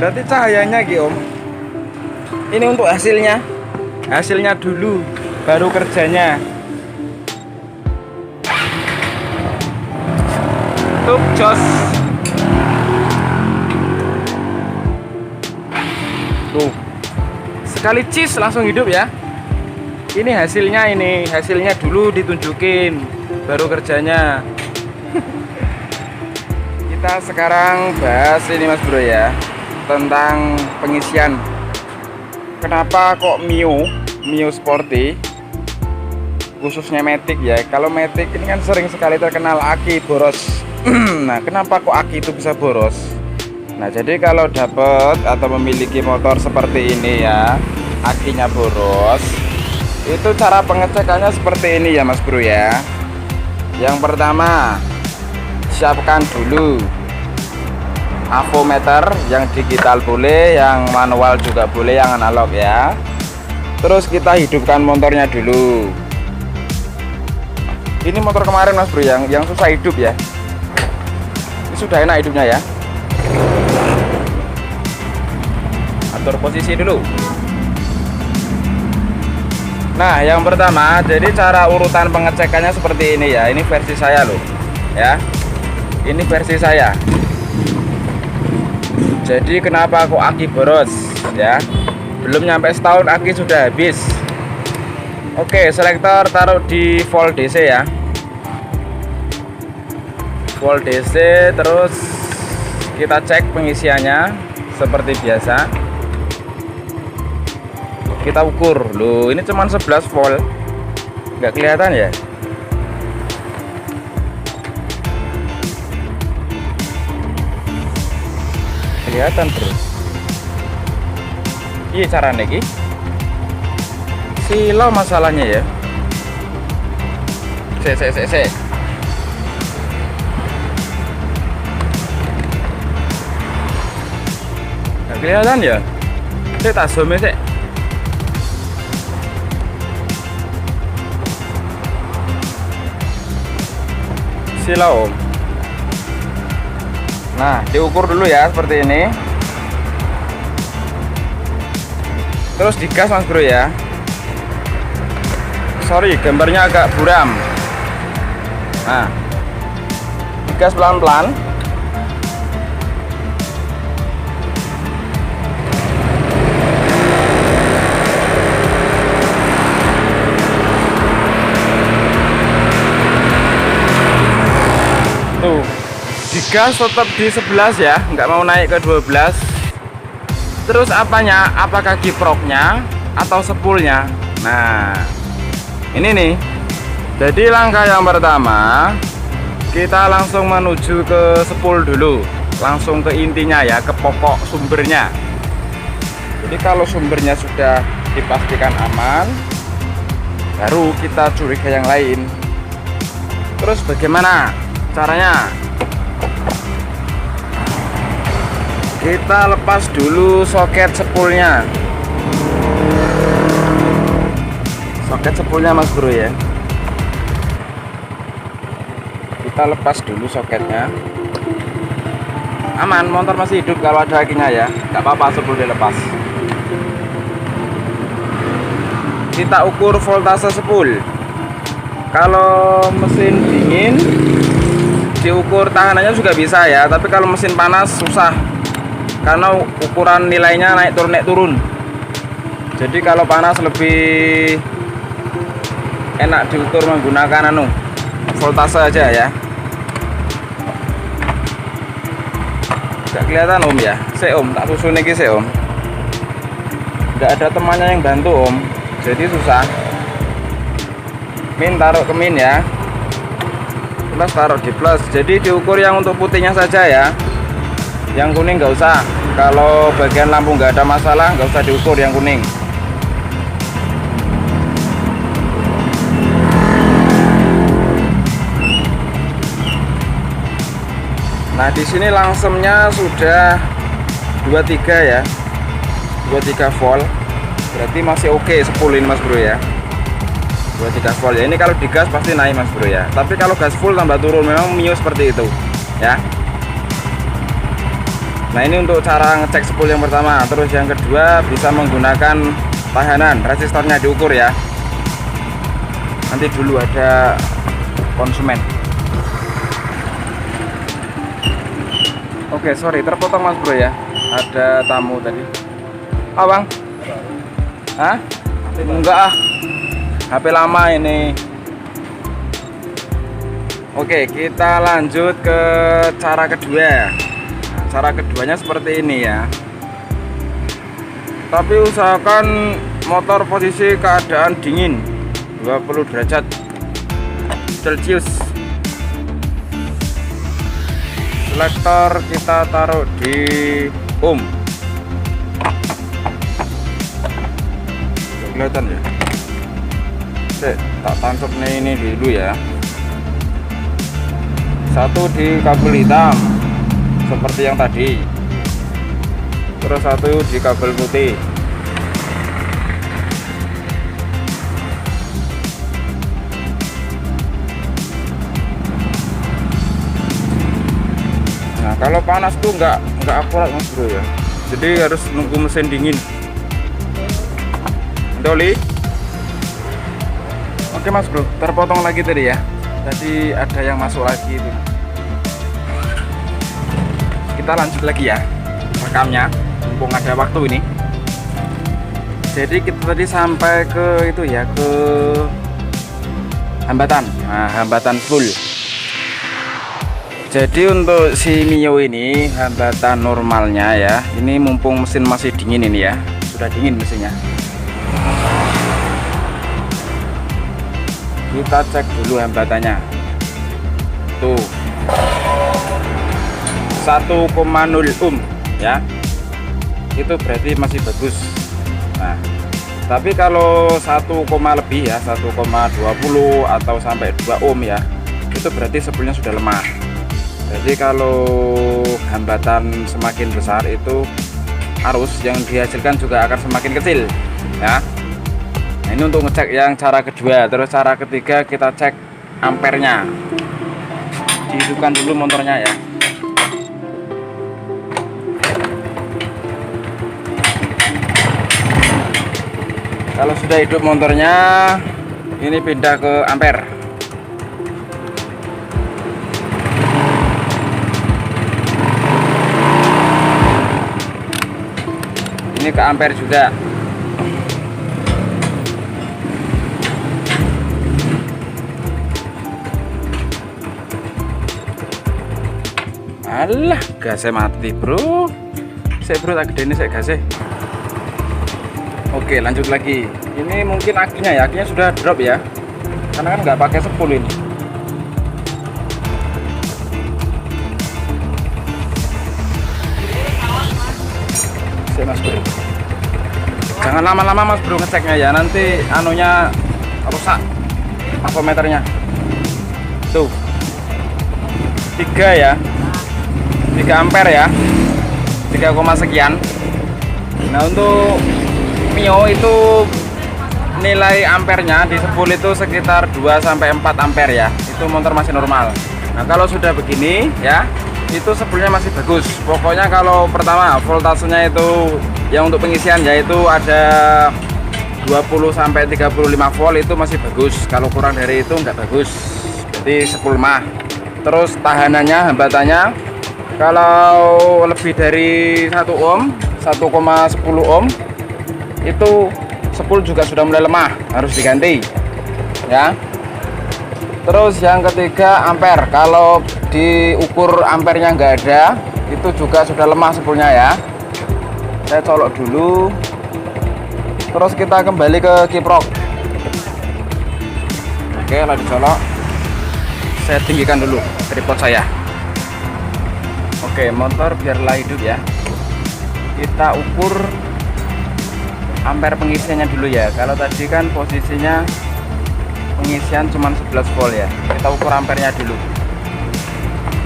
Berarti cahayanya Ki Om. Ini untuk hasilnya. Hasilnya dulu, baru kerjanya. Tuh, jos. Tuh. Sekali cheese langsung hidup ya. Ini hasilnya dulu ditunjukin, baru kerjanya. Kita sekarang bahas ini Mas Bro ya, tentang pengisian. Kenapa kok Mio Sporty, khususnya Matic ya. Kalau Matic ini kan sering sekali terkenal aki boros. Nah, kenapa kok aki itu bisa boros? Nah, jadi kalau dapat atau memiliki motor seperti ini ya, akinya boros, itu cara pengecekannya seperti ini ya Mas Bro ya. Yang pertama, siapkan dulu avometer, yang digital boleh, yang manual juga boleh, yang analog ya. Terus kita hidupkan motornya dulu. Ini motor kemarin Mas Bro yang susah hidup ya. Ini sudah enak hidupnya ya. Atur posisi dulu. Nah, yang pertama, jadi cara urutan pengecekannya seperti ini ya. Ini versi saya loh ya. Ini versi saya. Jadi kenapa kok aki boros ya? Belum nyampe setahun aki sudah habis. Oke, selektor taruh di volt DC ya. Volt DC, terus kita cek pengisiannya seperti biasa. Kita ukur. Loh, ini cuma 11 volt. Nggak kelihatan ya? Kelihatan terus. Iya caranya ki. Silau masalahnya ya. Se. Nggak kelihatan ya? Saya tak zoom sih. Silau Om. Nah, diukur dulu ya seperti ini. Terus digas Mas Bro ya. Sorry, gambarnya agak buram. Nah, digas pelan-pelan. Tuh, digas tetap di 11 ya, nggak mau naik ke 12. Terus apanya? Apakah kiproknya atau sepulnya? Nah, ini nih. Jadi langkah yang pertama, kita langsung menuju ke sepul dulu. Langsung ke intinya ya, ke pokok sumbernya. Jadi kalau sumbernya sudah dipastikan aman, baru kita curiga yang lain. Terus bagaimana caranya? Kita lepas dulu soket sepulnya. Soket sepulnya Mas Bro ya. Kita lepas dulu soketnya. Aman, motor masih hidup kalau ada akinya ya. Gak apa-apa sepul dilepas. Kita ukur voltase sepul. Kalau mesin dingin diukur tahanannya juga bisa ya, tapi kalau mesin panas susah karena ukuran nilainya naik turun. Jadi kalau panas lebih enak diukur menggunakan voltase aja ya. Gak kelihatan Om ya. Om, tak susun lagi Om. Gak ada temannya yang bantu Om, jadi susah. Min taruh ke min ya. Plus taruh di plus. Jadi diukur yang untuk putihnya saja ya. Yang kuning nggak usah. Kalau bagian lampu nggak ada masalah, nggak usah diukur yang kuning. Nah, di sini langsungnya sudah 23 ya. 23 volt. Berarti masih oke 10 ini Mas Bro ya. 23 volt ya. Ini kalau digas pasti naik Mas Bro ya. Tapi kalau gas full tambah turun, memang Mio seperti itu ya. Nah, ini untuk cara ngecek spool yang pertama. Terus yang kedua bisa menggunakan tahanan, resistornya diukur ya. Nanti dulu ada konsumen. Oke, sorry terpotong Mas Bro ya. Ada tamu tadi. Ah Bang? Hah? Enggak ah. HP lama ini. Oke, kita lanjut ke cara kedua. Cara keduanya seperti ini ya. Tapi usahakan motor posisi keadaan dingin 20 derajat Celcius. Selektor kita taruh di ohm. Kelihatan ya. Tak tancap ini dulu ya. Satu di kabel hitam seperti yang tadi, terus satu di kabel putih. Nah, kalau panas tuh nggak akurat Mas Bro ya, jadi harus nunggu mesin dingin. Doli. Oke Mas Bro, terpotong lagi tadi ya. Tadi ada yang masuk lagi itu. Kita lanjut lagi ya rekamnya, mumpung ada waktu ini. Jadi kita tadi sampai ke itu ya, ke hambatan. Nah, hambatan full. Jadi untuk si Mio ini hambatan normalnya ya, ini mumpung mesin masih dingin ini ya, sudah dingin mesinnya. Kita cek dulu hambatannya. Tuh 1,0 ohm ya, itu berarti masih bagus. Nah, tapi kalau 1, lebih ya, 1,20 atau sampai 2 ohm ya, itu berarti spoolnya sudah lemah. Jadi kalau hambatan semakin besar itu arus yang dihasilkan juga akan semakin kecil ya. Nah, ini untuk ngecek yang cara kedua. Terus cara ketiga kita cek ampernya. Dihidupkan dulu motornya ya. Kalau sudah hidup motornya, ini pindah ke ampere. Ini ke ampere juga. Alah, gasnya mati bro. Saya bro tak gede ini saya gasnya. Oke, lanjut lagi. Ini mungkin akinya ya, akinya sudah drop ya, karena kan nggak pakai spool ini. Saya Mas Bro, jangan lama-lama Mas Bro ngeceknya ya, nanti anunya rusak avometernya. Tuh 3 ya, 3 ampere ya, 3, sekian. Nah, untuk Mio itu nilai ampernya di spool itu sekitar 2-4 ampere ya, itu motor masih normal. Nah, kalau sudah begini ya, itu spoolnya masih bagus. Pokoknya kalau pertama voltasenya itu yang untuk pengisian yaitu ada 20-35 volt, itu masih bagus. Kalau kurang dari itu nggak bagus, jadi spool mah. Terus tahanannya, hambatannya kalau lebih dari 1 ohm, 1,10 ohm, itu spool juga sudah mulai lemah, harus diganti ya. Terus yang ketiga ampere, kalau diukur ampernya nggak ada, itu juga sudah lemah spoolnya ya. Saya colok dulu, terus kita kembali ke kiprok. Oke, lalu dicolok, saya tinggikan dulu tripod saya. Oke, motor biarlah hidup ya. Kita ukur ampere pengisiannya dulu ya. Kalau tadi kan posisinya pengisian cuma 11 volt ya, kita ukur ampernya dulu,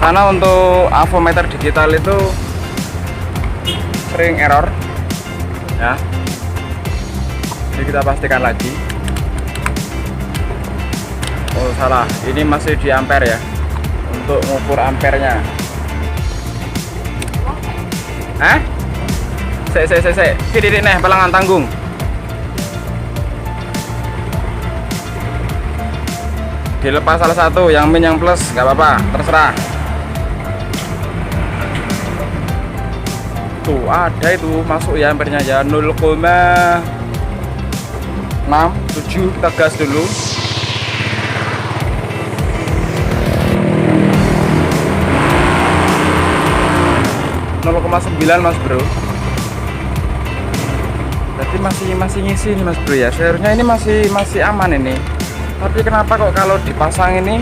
karena untuk avometer digital itu sering error ya. Jadi kita pastikan lagi. Oh salah, ini masih di ampere ya, untuk mengukur ampernya. Hah? Sik. Titik nih, pelangan tanggung. Dilepas salah satu, yang min yang plus, nggak apa-apa, terserah. Tuh ada itu masuk ya ampernya ya 0,67. Kita gas dulu. ,9 mas bro. Berarti masih ngisi nih mas bro ya. Seharusnya ini masih aman ini. Tapi kenapa kok kalau dipasang ini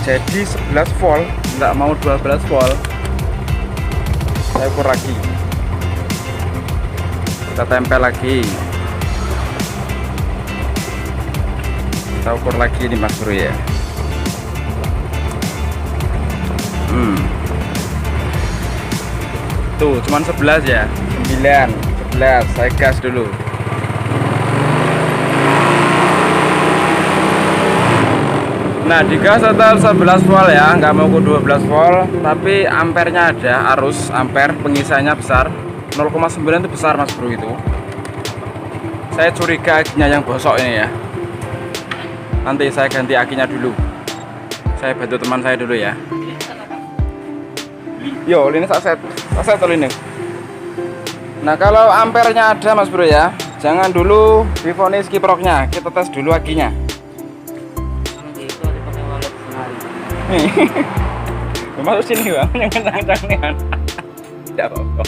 jadi 11 volt, nggak mau 12 volt? Saya ukur lagi. Kita tempel lagi. Kita ukur lagi nih mas bro ya. Tuh cuman 11 ya. 11 saya gas dulu. Nah digas tetap 11 volt ya, nggak mau ke 12 volt, tapi ampernya ada, arus ampere pengisiannya besar. 0,9 itu besar mas bro itu. Saya curiga akinya yang bosok ini ya. Nanti saya ganti akinya dulu. Saya bantu teman saya dulu ya. Yo, ini saset ini. Nah kalau ampernya ada mas bro ya, jangan dulu divonis kiproknya, kita tes dulu akinya. Masuk sini bang, yang kencang-kencangnya. Tidak apa-apa.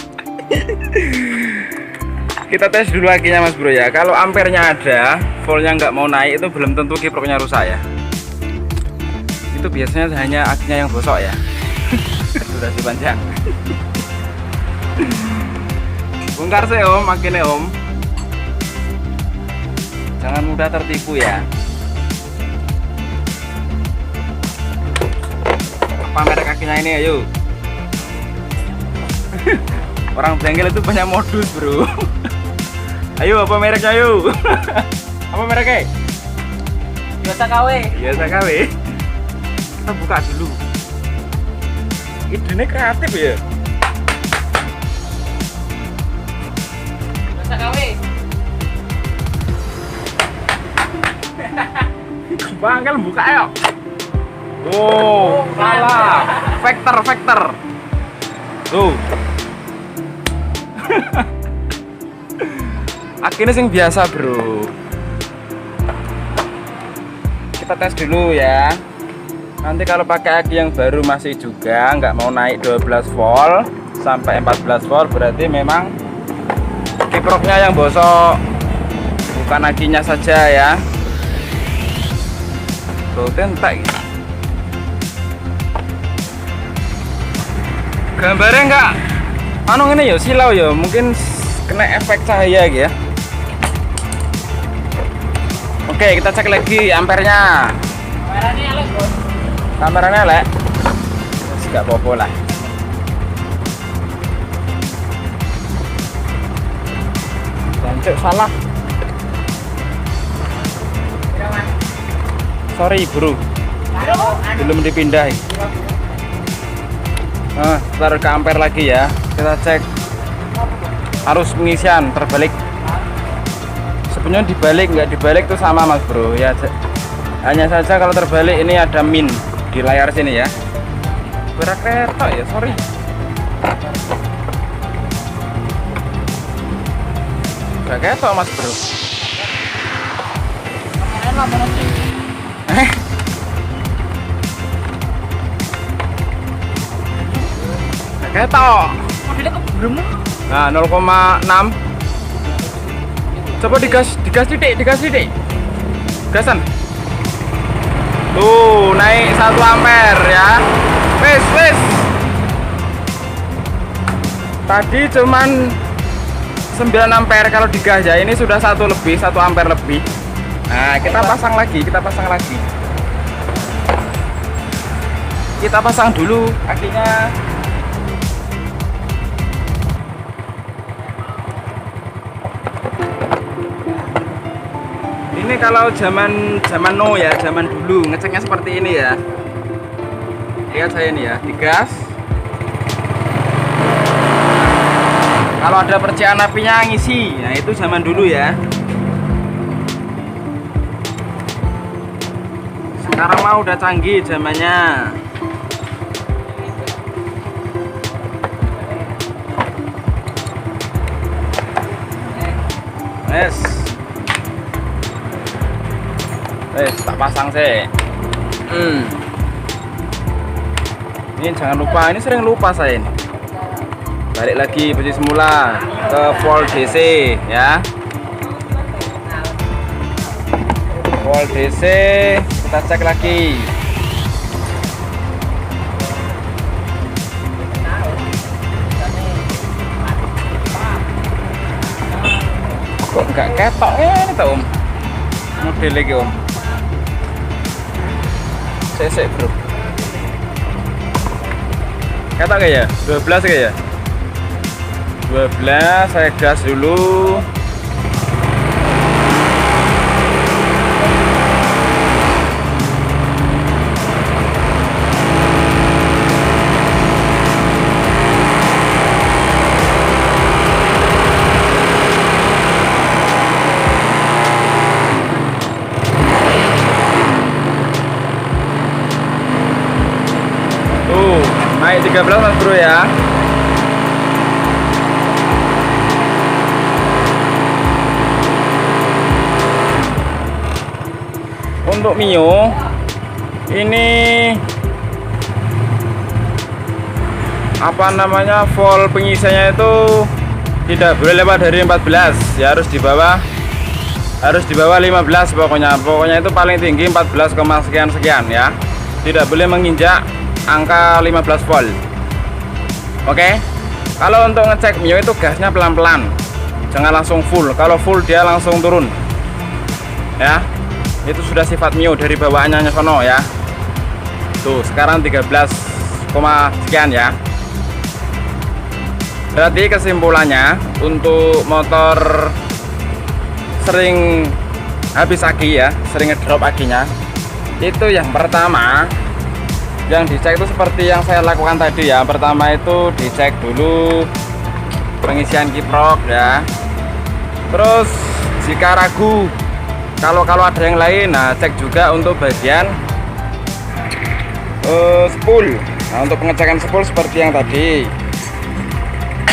Kita tes dulu akinya mas bro ya. Kalau ampernya ada, voltnya nggak mau naik, itu belum tentu kiproknya rusak ya. Itu biasanya hanya akinya yang bosok ya. Sudah dipanjang. Bongkar sih om, akhirnya om. Jangan mudah tertipu ya. Apa merek kakinya ini ayo. Orang bengkel itu banyak modus bro. Ayo apa mereknya ayo. Apa mereknya? Biasa KW. Kita buka dulu. Idenya kreatif ya. Biasa KW. Bangkel buka ayo. Oh, salah. Vector. Tuh. Akhirnya sing biasa, bro. Kita tes dulu ya. Nanti kalau pakai aki yang baru masih juga nggak mau naik 12 volt sampai 14 volt, berarti memang kiproknya yang bosok, bukan akinya saja ya. Tuh tentak. Gambarnya enggak anu ini ya silau ya, mungkin kena efek cahaya gitu ya. Oke, kita cek lagi ampernya. Kameranya elek, Bos. Kameranya elek. Enggak apa-apa lah. Jancuk salah. Sorry, bro. Belum dipindah. Nah, ntar ke ampere lagi ya. Kita cek arus pengisian terbalik. Sebenarnya dibalik nggak dibalik tuh sama mas bro ya. Hanya saja kalau terbalik ini ada min di layar sini ya. Berak kereta ya, sorry. Berak kereta mas bro. Ketok. Nah, 0,6. Coba digas titik. Gasan. Tuh, naik 1 ampere ya. Wes. Tadi cuman 9 ampere kalau digas ya. Ini sudah 1 ampere lebih. Nah, kita pasang lagi. Kita pasang dulu akinya. Ini kalau zaman no ya, zaman dulu ngeceknya seperti ini ya. Lihat saya ini ya, digas. Kalau ada percikan apinya ngisi. Nah, itu zaman dulu ya. Sekarang mah udah canggih zamannya. Tak pasang sih. Ini jangan lupa, ini sering lupa saya ini. Balik lagi posisi semula ke volt DC ya. Volt DC kita cek lagi. Kok nggak ketok ini tuh Om? Model lagi Om. Sesek bro. Ketok gak ya? 12 gak ya? 12, saya gas dulu. Naik 13 Mas Bro ya. Untuk Mio ini apa namanya, volt pengisiannya itu tidak boleh lewat dari 14 ya, harus di bawah 15 pokoknya itu paling tinggi 14, sekian ya, tidak boleh menginjak angka 15 volt. Oke. Kalau untuk ngecek Mio itu gasnya pelan-pelan, jangan langsung full. Kalau full dia langsung turun ya. Itu sudah sifat Mio dari bawaannya sono ya. Tuh sekarang 13, sekian ya. Berarti kesimpulannya untuk motor sering habis aki ya, sering ngedrop akinya, itu yang pertama yang dicek itu seperti yang saya lakukan tadi ya. Pertama itu dicek dulu pengisian kiprok ya. Terus jika ragu kalau ada yang lain, nah cek juga untuk bagian spool. Nah, untuk pengecekan spool seperti yang tadi.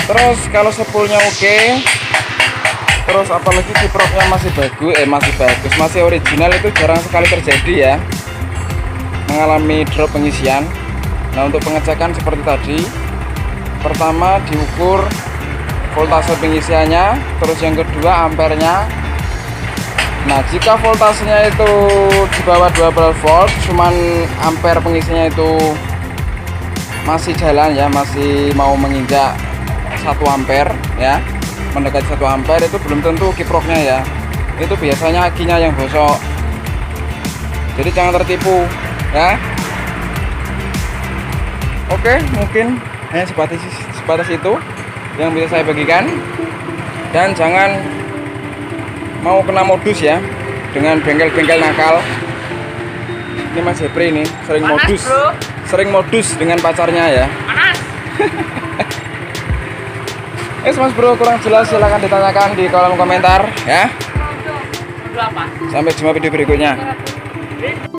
Terus kalau spoolnya oke, terus apalagi kiproknya masih bagus, masih original, itu jarang sekali terjadi ya mengalami drop pengisian. Nah, untuk pengecekan seperti tadi, pertama diukur voltase pengisiannya, terus yang kedua ampernya. Nah, jika voltasenya itu di bawah 12 volt, cuman ampere pengisinya itu masih jalan ya, masih mau menginjak 1 ampere ya, mendekati 1 ampere, itu belum tentu kiproknya ya. Itu biasanya akinya yang bosok. Jadi jangan tertipu ya. Oke, mungkin hanya sebatas itu yang bisa saya bagikan. Dan jangan mau kena modus ya dengan bengkel-bengkel nakal. Ini Mas Jepri ini sering modus dengan pacarnya ya. Mas Bro kurang jelas silahkan ditanyakan di kolom komentar ya. Sampai jumpa video berikutnya.